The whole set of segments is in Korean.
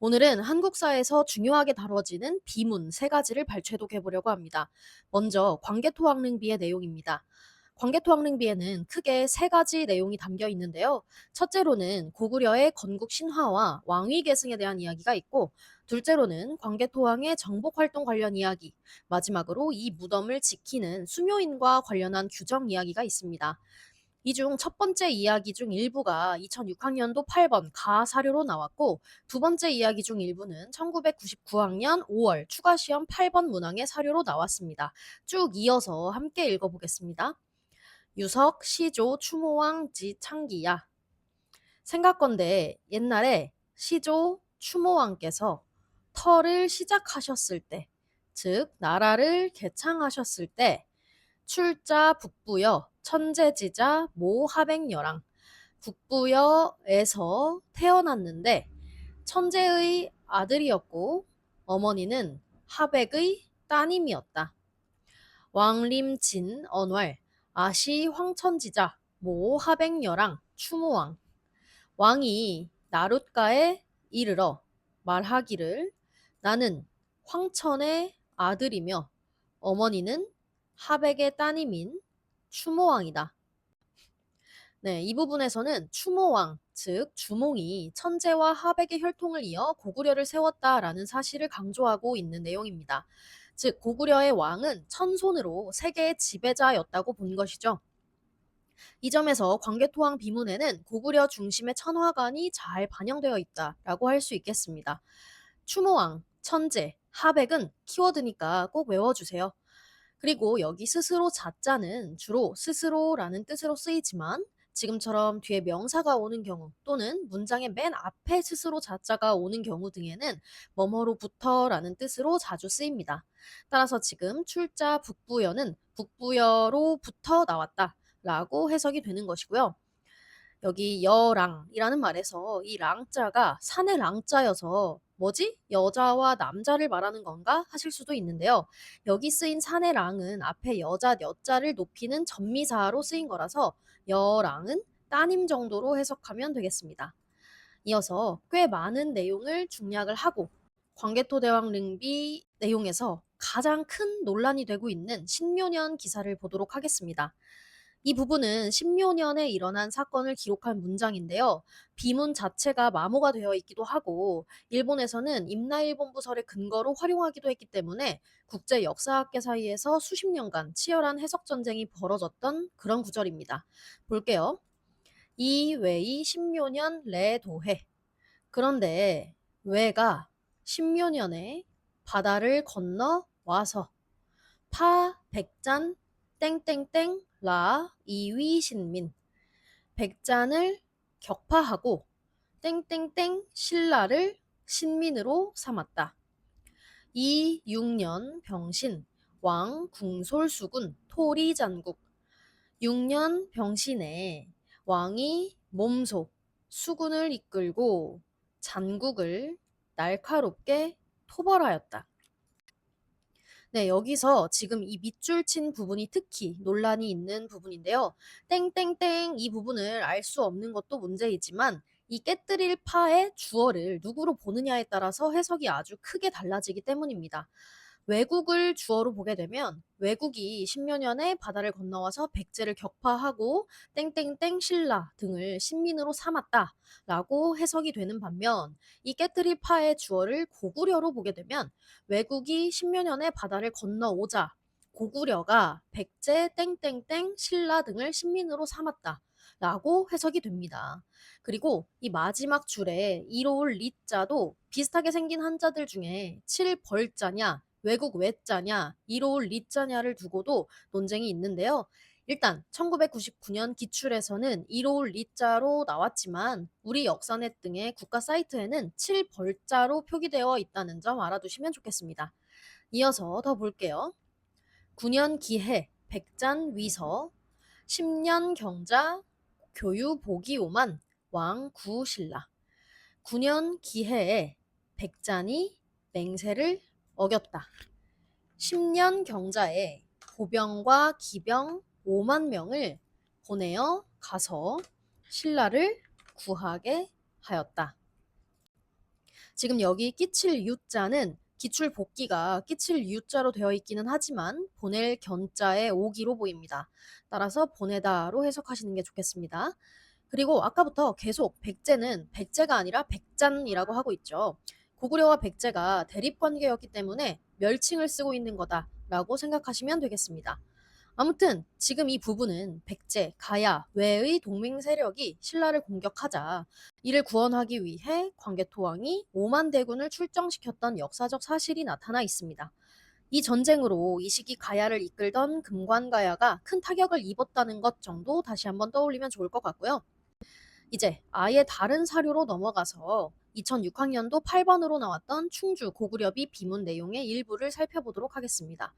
오늘은 한국사에서 중요하게 다뤄지는 비문 세 가지를 발췌독해 보려고 합니다. 먼저 광개토왕릉비의 내용입니다. 광개토왕릉비에는 크게 세 가지 내용이 담겨 있는데요. 첫째로는 고구려의 건국 신화와 왕위 계승에 대한 이야기가 있고, 둘째로는 광개토왕의 정복 활동 관련 이야기, 마지막으로 이 무덤을 지키는 수묘인과 관련한 규정 이야기가 있습니다. 이 중 첫 번째 이야기 중 일부가 2006학년도 8번 가 사료로 나왔고, 두 번째 이야기 중 일부는 1999학년 5월 추가 시험 8번 문항의 사료로 나왔습니다. 쭉 이어서 함께 읽어보겠습니다. 유석, 시조, 추모왕, 지, 창기야. 생각건데 옛날에 시조, 추모왕께서 터를 시작하셨을 때, 즉 나라를 개창하셨을 때 출자 북부여 천재지자 모 하백녀랑 북부여에서 태어났는데 천재의 아들이었고 어머니는 하백의 따님이었다. 왕림진 언왈 아시 황천지자 모 하백녀랑 추모왕 왕이 나룻가에 이르러 말하기를 나는 황천의 아들이며 어머니는 하백의 따님인 추모왕이다. 네, 이 부분에서는 추모왕, 즉 주몽이 천재와 하백의 혈통을 이어 고구려를 세웠다라는 사실을 강조하고 있는 내용입니다. 즉 고구려의 왕은 천손으로 세계의 지배자였다고 본 것이죠. 이 점에서 광개토왕 비문에는 고구려 중심의 천화관이 잘 반영되어 있다라고 할 수 있겠습니다. 추모왕, 천재, 하백은 키워드니까 꼭 외워주세요. 그리고 여기 스스로 자자는 주로 스스로라는 뜻으로 쓰이지만 지금처럼 뒤에 명사가 오는 경우 또는 문장의 맨 앞에 스스로 자자가 오는 경우 등에는 뭐뭐로부터라는 뜻으로 자주 쓰입니다. 따라서 지금 출자 북부여는 북부여로부터 나왔다 라고 해석이 되는 것이고요. 여기 여랑이라는 말에서 이 랑자가 산의 랑자여서 뭐지? 여자와 남자를 말하는 건가? 하실 수도 있는데요. 여기 쓰인 산의 랑은 앞에 여자 여자를 높이는 전미사로 쓰인 거라서 여랑은 따님 정도로 해석하면 되겠습니다. 이어서 꽤 많은 내용을 중략을 하고 광개토대왕 릉비 내용에서 가장 큰 논란이 되고 있는 신묘년 기사를 보도록 하겠습니다. 이 부분은 신묘년에 일어난 사건을 기록한 문장인데요. 비문 자체가 마모가 되어 있기도 하고 일본에서는 임나일본부설의 근거로 활용하기도 했기 때문에 국제 역사학계 사이에서 수십 년간 치열한 해석 전쟁이 벌어졌던 그런 구절입니다. 볼게요. 이외의 신묘년 레도해. 그런데 왜가 신묘년에 바다를 건너 와서 파 백잔 땡땡땡 라 이위신민 백잔을 격파하고 땡땡땡 신라를 신민으로 삼았다. 이 6년 병신 왕 궁솔수군 토리잔국 6년 병신에 왕이 몸소 수군을 이끌고 잔국을 날카롭게 토벌하였다. 네, 여기서 지금 이 밑줄 친 부분이 특히 논란이 있는 부분인데요. 땡땡땡 이 부분을 알 수 없는 것도 문제이지만 이 깨뜨릴 파의 주어를 누구로 보느냐에 따라서 해석이 아주 크게 달라지기 때문입니다. 외국을 주어로 보게 되면 외국이 십여년에 바다를 건너와서 백제를 격파하고 땡땡땡 신라 등을 신민으로 삼았다라고 해석이 되는 반면 이 깨뜨릴 파의 주어를 고구려로 보게 되면 외국이 십여년에 바다를 건너오자 고구려가 백제 땡땡땡 신라 등을 신민으로 삼았다. 라고 해석이 됩니다. 그리고 이 마지막 줄에 이로울 리자도 비슷하게 생긴 한자들 중에 7벌자냐 외국 외자냐 이로울 리자냐를 두고도 논쟁이 있는데요. 일단 1999년 기출에서는 이로울 리자로 나왔지만 우리 역사넷 등의 국가 사이트에는 7벌자로 표기되어 있다는 점 알아두시면 좋겠습니다. 이어서 더 볼게요. 9년 기해 백잔 위서 10년 경자 교유 보기오만 왕구신라 9년 기해에 백잔이 맹세를 어겼다. 10년 경자에 보병과 기병 5만 명을 보내어 가서 신라를 구하게 하였다. 지금 여기 끼칠 유자는 기출 복귀가 끼칠 유자로 되어 있기는 하지만 보낼 견자의 오기로 보입니다. 따라서 보내다로 해석하시는 게 좋겠습니다. 그리고 아까부터 계속 백제는 백제가 아니라 백잔이라고 하고 있죠. 고구려와 백제가 대립관계였기 때문에 멸칭을 쓰고 있는 거다라고 생각하시면 되겠습니다. 아무튼 지금 이 부분은 백제, 가야, 외의 동맹 세력이 신라를 공격하자 이를 구원하기 위해 광개토왕이 5만 대군을 출정시켰던 역사적 사실이 나타나 있습니다. 이 전쟁으로 이 시기 가야를 이끌던 금관가야가 큰 타격을 입었다는 것 정도 다시 한번 떠올리면 좋을 것 같고요. 이제 아예 다른 사료로 넘어가서 2006학년도 8번으로 나왔던 충주 고구려비 비문 내용의 일부를 살펴보도록 하겠습니다.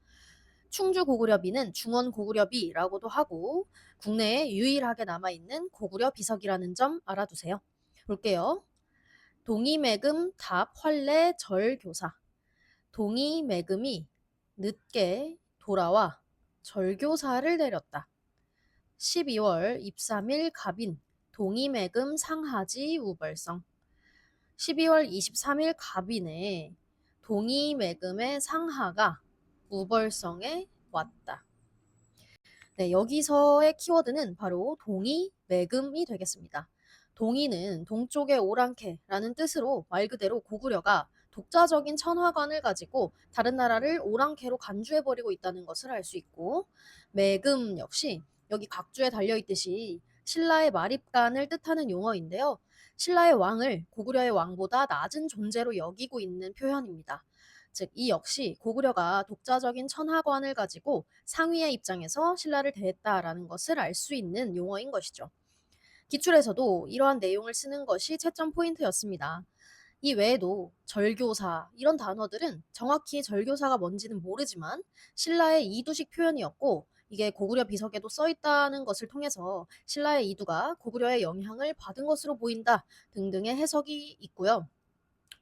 충주 고구려비는 중원 고구려비라고도 하고 국내에 유일하게 남아있는 고구려 비석이라는 점 알아두세요. 볼게요. 동이매금 답 활례 절교사. 동이매금이 늦게 돌아와 절교사를 내렸다. 12월 23일 갑인 동이매금 상하지 우벌성. 12월 23일 갑인에 동이매금의 상하가 우벌성에 왔다. 네, 여기서의 키워드는 바로 동이매금이 되겠습니다. 동이는 동쪽의 오랑캐라는 뜻으로 말 그대로 고구려가 독자적인 천하관을 가지고 다른 나라를 오랑캐로 간주해버리고 있다는 것을 알 수 있고, 매금 역시 여기 각주에 달려있듯이 신라의 마립간을 뜻하는 용어인데요. 신라의 왕을 고구려의 왕보다 낮은 존재로 여기고 있는 표현입니다. 즉, 이 역시 고구려가 독자적인 천하관을 가지고 상위의 입장에서 신라를 대했다라는 것을 알 수 있는 용어인 것이죠. 기출에서도 이러한 내용을 쓰는 것이 채점 포인트였습니다. 이 외에도 절교사 이런 단어들은 정확히 절교사가 뭔지는 모르지만 신라의 이두식 표현이었고 이게 고구려 비석에도 써 있다는 것을 통해서 신라의 이두가 고구려의 영향을 받은 것으로 보인다 등등의 해석이 있고요.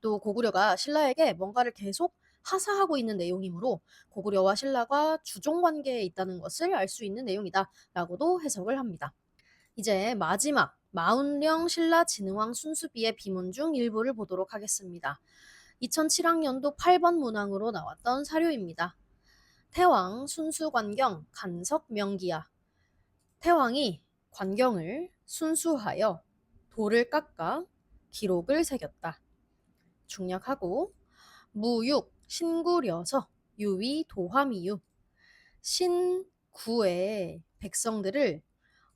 또 고구려가 신라에게 뭔가를 계속 하사하고 있는 내용이므로 고구려와 신라가 주종 관계에 있다는 것을 알 수 있는 내용이다라고도 해석을 합니다. 이제 마지막 마운령 신라 진흥왕 순수비의 비문 중 일부를 보도록 하겠습니다. 2007학년도 8번 문항으로 나왔던 사료입니다. 태왕 순수관경 간석 명기야. 태왕이 관경을 순수하여 돌을 깎아 기록을 새겼다. 중략하고 무육 신구려서 유위 도화미유. 신구의 백성들을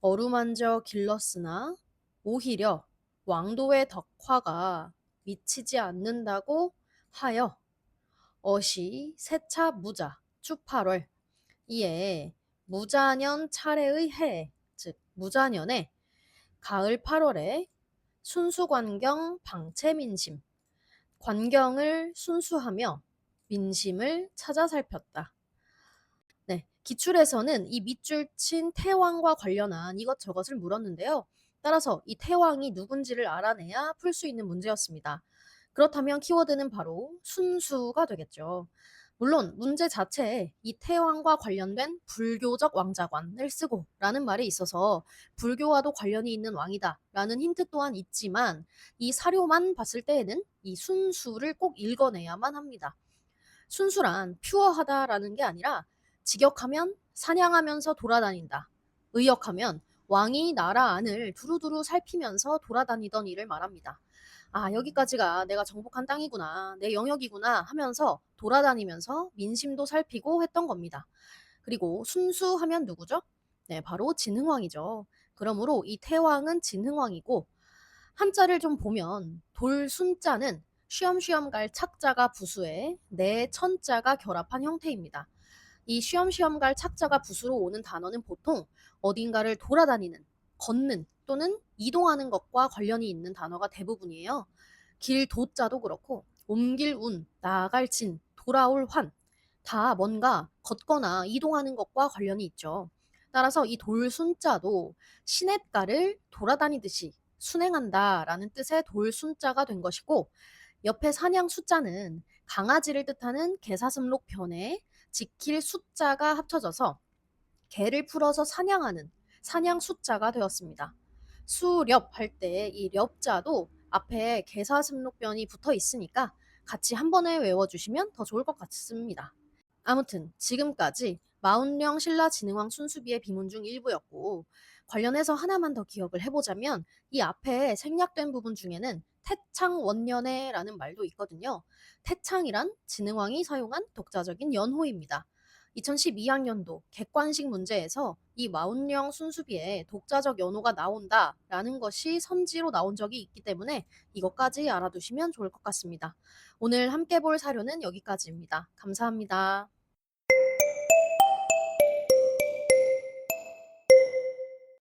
어루만져 길렀으나 오히려 왕도의 덕화가 미치지 않는다고 하여 어시 세차 무자 추팔월. 이에 무자년 차례의 해, 즉 무자년에 가을 8월에 순수관경 방채민심, 관경을 순수하며 민심을 찾아 살폈다. 네, 기출에서는 이 밑줄 친 태왕과 관련한 이것저것을 물었는데요. 따라서 이 태왕이 누군지를 알아내야 풀 수 있는 문제였습니다. 그렇다면 키워드는 바로 순수가 되겠죠. 물론 문제 자체에 이 태왕과 관련된 불교적 왕자관을 쓰고 라는 말이 있어서 불교와도 관련이 있는 왕이다 라는 힌트 또한 있지만 이 사료만 봤을 때에는 이 순수를 꼭 읽어내야만 합니다. 순수란 퓨어하다라는 게 아니라 직역하면 사냥하면서 돌아다닌다. 의역하면 왕이 나라 안을 두루두루 살피면서 돌아다니던 일을 말합니다. 아, 여기까지가 내가 정복한 땅이구나, 내 영역이구나 하면서 돌아다니면서 민심도 살피고 했던 겁니다. 그리고 순수하면 누구죠? 네, 바로 진흥왕이죠. 그러므로 이 태왕은 진흥왕이고 한자를 좀 보면 돌순자는 쉬엄쉬엄 갈 착자가 부수에 내 천자가 결합한 형태입니다. 이 쉬엄쉬엄 갈 착자가 부수로 오는 단어는 보통 어딘가를 돌아다니는, 걷는 또는 이동하는 것과 관련이 있는 단어가 대부분이에요. 길 도자도 그렇고 옮길 운, 나아갈 진, 돌아올 환, 다 뭔가 걷거나 이동하는 것과 관련이 있죠. 따라서 이 돌순자도 시냇가를 돌아다니듯이 순행한다라는 뜻의 돌순자가 된 것이고 옆에 사냥 숫자는 강아지를 뜻하는 개사슴록 변에 지킬 숫자가 합쳐져서 개를 풀어서 사냥하는 사냥 숫자가 되었습니다. 수렵 할 때 이 렵자도 앞에 계사슴록변이 붙어 있으니까 같이 한 번에 외워주시면 더 좋을 것 같습니다. 아무튼 지금까지 마운령 신라 진흥왕 순수비의 비문 중 일부였고, 관련해서 하나만 더 기억을 해보자면 이 앞에 생략된 부분 중에는 태창 원년에라는 말도 있거든요. 태창이란 진흥왕이 사용한 독자적인 연호입니다. 2012학년도 객관식 문제에서 이 마운령 순수비에 독자적 연호가 나온다라는 것이 선지로 나온 적이 있기 때문에 이것까지 알아두시면 좋을 것 같습니다. 오늘 함께 볼 사료는 여기까지입니다. 감사합니다.